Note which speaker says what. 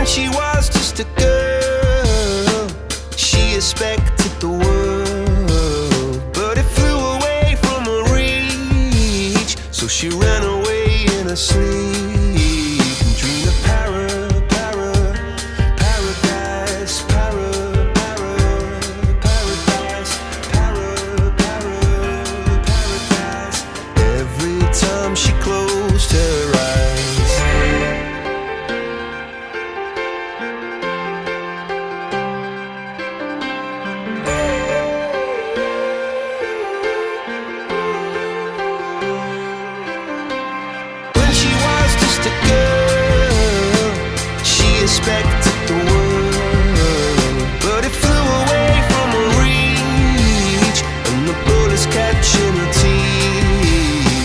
Speaker 1: When she was just a girl, she expected the world, but it flew away from her reach. So she ran away in her sleep and dreamed of paradise, paradise. Every time she closed her eyes. When she was just a girl, she expected